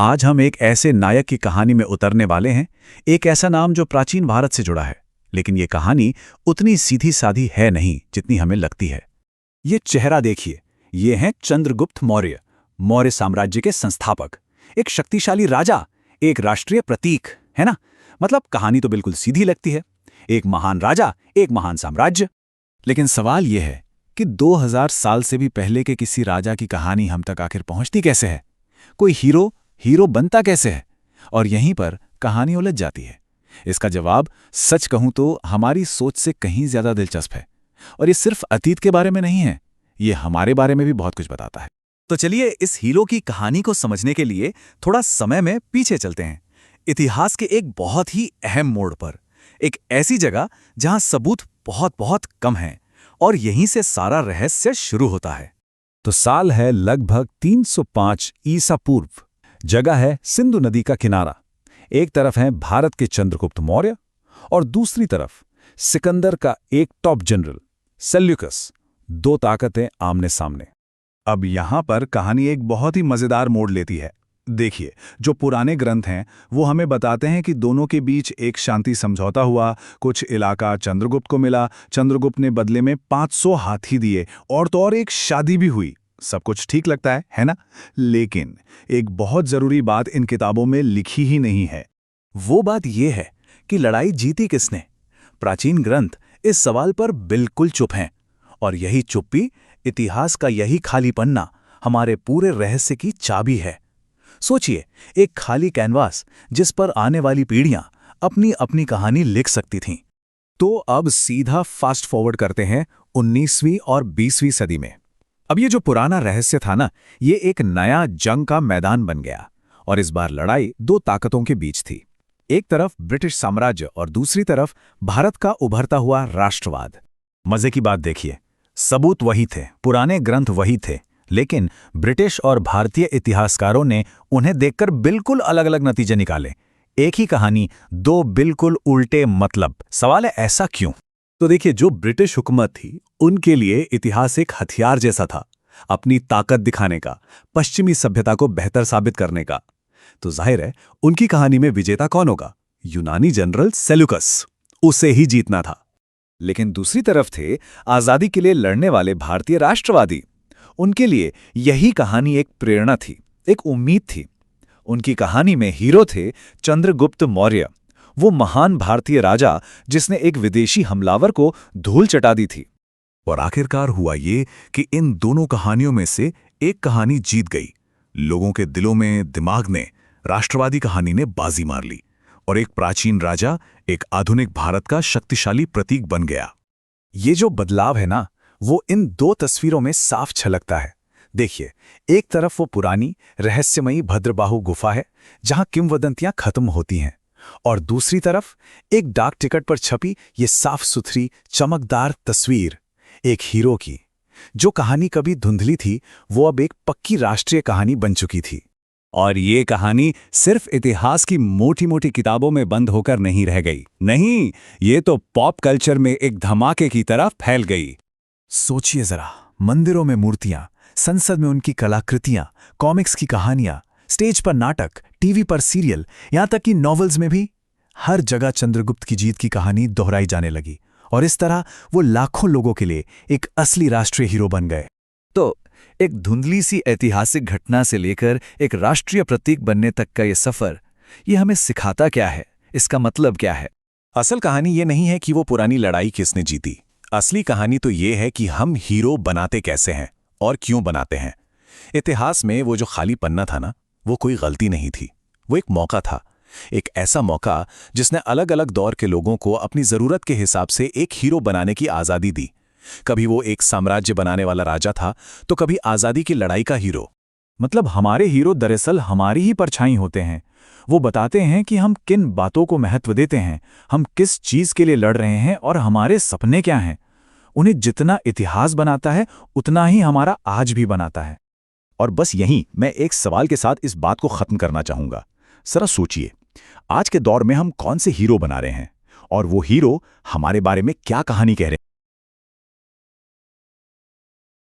आज हम एक ऐसे नायक की कहानी में उतरने वाले हैं, एक ऐसा नाम जो प्राचीन भारत से जुड़ा है, लेकिन ये कहानी उतनी सीधी साधी है नहीं जितनी हमें लगती है। ये चेहरा देखिए, ये हैं चंद्रगुप्त मौर्य, मौर्य साम्राज्य के संस्थापक, एक शक्तिशाली राजा, एक राष्ट्रीय प्रतीक, है ना? मतलब कहानी तो बिल्कुल सीधी लगती है, एक महान राजा, एक महान साम्राज्य। लेकिन सवाल यह है कि 2000 साल से भी पहले के किसी राजा की कहानी हम तक आखिर पहुंचती कैसे है? कोई हीरो बनता कैसे है? और यहीं पर कहानी उलझ जाती है। इसका जवाब सच कहूं तो हमारी सोच से कहीं ज्यादा दिलचस्प है। और ये सिर्फ अतीत के बारे में नहीं है, ये हमारे बारे में भी बहुत कुछ बताता है। तो चलिए इस हीरो की कहानी को समझने के लिए थोड़ा समय में पीछे चलते हैं, इतिहास के एक बहुत ही अहम मोड़ पर, एक ऐसी जगह जहां सबूत बहुत बहुत कम हैं और यहीं से सारा रहस्य शुरू होता है। तो साल है लगभग 305 ईसा पूर्व। जगह है सिंधु नदी का किनारा। एक तरफ है भारत के चंद्रगुप्त मौर्य और दूसरी तरफ सिकंदर का एक टॉप जनरल सेल्यूकस। दो ताकतें आमने सामने। अब यहां पर कहानी एक बहुत ही मजेदार मोड़ लेती है। देखिए, जो पुराने ग्रंथ हैं वो हमें बताते हैं कि दोनों के बीच एक शांति समझौता हुआ, कुछ इलाका चंद्रगुप्त को मिला, चंद्रगुप्त ने बदले में 500 हाथी दिए और तो और एक शादी भी हुई। सब कुछ ठीक लगता है ना? लेकिन एक बहुत जरूरी बात इन किताबों में लिखी ही नहीं है। वो बात यह है कि लड़ाई जीती किसने? प्राचीन ग्रंथ इस सवाल पर बिल्कुल चुप हैं, और यही चुप्पी, इतिहास का यही खाली पन्ना हमारे पूरे रहस्य की चाबी है। सोचिए, एक खाली कैनवास जिस पर आने वाली पीढ़ियां अपनी अपनी कहानी लिख सकती थीं। तो अब सीधा फास्ट फॉरवर्ड करते हैं 19वीं और 20वीं सदी में। अब ये जो पुराना रहस्य था ना, ये एक नया जंग का मैदान बन गया। और इस बार लड़ाई दो ताकतों के बीच थी। एक तरफ ब्रिटिश साम्राज्य और दूसरी तरफ भारत का उभरता हुआ राष्ट्रवाद। मजे की बात देखिए, सबूत वही थे, पुराने ग्रंथ वही थे, लेकिन ब्रिटिश और भारतीय इतिहासकारों ने उन्हें देखकर बिल्कुल अलग अलग नतीजे निकाले। एक ही कहानी, दो बिल्कुल उल्टे मतलब। सवाल है, ऐसा क्यों? तो देखिए, जो ब्रिटिश हुकूमत थी उनके लिए इतिहास एक हथियार जैसा था, अपनी ताकत दिखाने का, पश्चिमी सभ्यता को बेहतर साबित करने का। तो जाहिर है उनकी कहानी में विजेता कौन होगा? यूनानी जनरल सेल्यूकस। उसे ही जीतना था। लेकिन दूसरी तरफ थे आजादी के लिए लड़ने वाले भारतीय राष्ट्रवादी। उनके लिए यही कहानी एक प्रेरणा थी, एक उम्मीद थी। उनकी कहानी में हीरो थे चंद्रगुप्त मौर्य, वो महान भारतीय राजा जिसने एक विदेशी हमलावर को धूल चटा दी थी। और आखिरकार हुआ ये कि इन दोनों कहानियों में से एक कहानी जीत गई। लोगों के दिलों में, दिमाग में राष्ट्रवादी कहानी ने बाजी मार ली और एक प्राचीन राजा एक आधुनिक भारत का शक्तिशाली प्रतीक बन गया। ये जो बदलाव है ना, वो इन दो तस्वीरों में साफ झलकता है। देखिए, एक तरफ वो पुरानी रहस्यमयी भद्रबाहु गुफा है जहां किंवदंतियां खत्म होती हैं, और दूसरी तरफ एक डाक टिकट पर छपी ये साफ सुथरी चमकदार तस्वीर एक हीरो की। जो कहानी कभी धुंधली थी, वो अब एक पक्की राष्ट्रीय कहानी बन चुकी थी। और ये कहानी सिर्फ इतिहास की मोटी मोटी किताबों में बंद होकर नहीं रह गई। नहीं, ये तो पॉप कल्चर में एक धमाके की तरह फैल गई। सोचिए जरा, मंदिरों में मूर्तियां, संसद में उनकी कलाकृतियां, कॉमिक्स की कहानियां, स्टेज पर नाटक, टीवी पर सीरियल, यहां तक कि नॉवेल्स में भी हर जगह चंद्रगुप्त की जीत की कहानी दोहराई जाने लगी। और इस तरह वो लाखों लोगों के लिए एक असली राष्ट्रीय हीरो बन गए। तो एक धुंधली सी ऐतिहासिक घटना से लेकर एक राष्ट्रीय प्रतीक बनने तक का ये सफर, ये हमें सिखाता क्या है? इसका मतलब क्या है? असल कहानी ये नहीं है कि वो पुरानी लड़ाई किसने जीती। असली कहानी तो ये है कि हम हीरो बनाते कैसे हैं और क्यों बनाते हैं। इतिहास में वो जो खाली पन्ना था ना, वो कोई गलती नहीं थी, वो एक मौका था। एक ऐसा मौका जिसने अलग अलग दौर के लोगों को अपनी जरूरत के हिसाब से एक हीरो बनाने की आजादी दी। कभी वो एक साम्राज्य बनाने वाला राजा था, तो कभी आजादी की लड़ाई का हीरो। मतलब हमारे हीरो दरअसल हमारी ही परछाई होते हैं। वो बताते हैं कि हम किन बातों को महत्व देते हैं, हम किस चीज के लिए लड़ रहे हैं और हमारे सपने क्या हैं। उन्हें जितना इतिहास बनाता है, उतना ही हमारा आज भी बनाता है। और बस यहीं मैं एक सवाल के साथ इस बात को खत्म करना चाहूंगा। जरा सोचिए, आज के दौर में हम कौन से हीरो बना रहे हैं और वो हीरो हमारे बारे में क्या कहानी कह रहे हैं।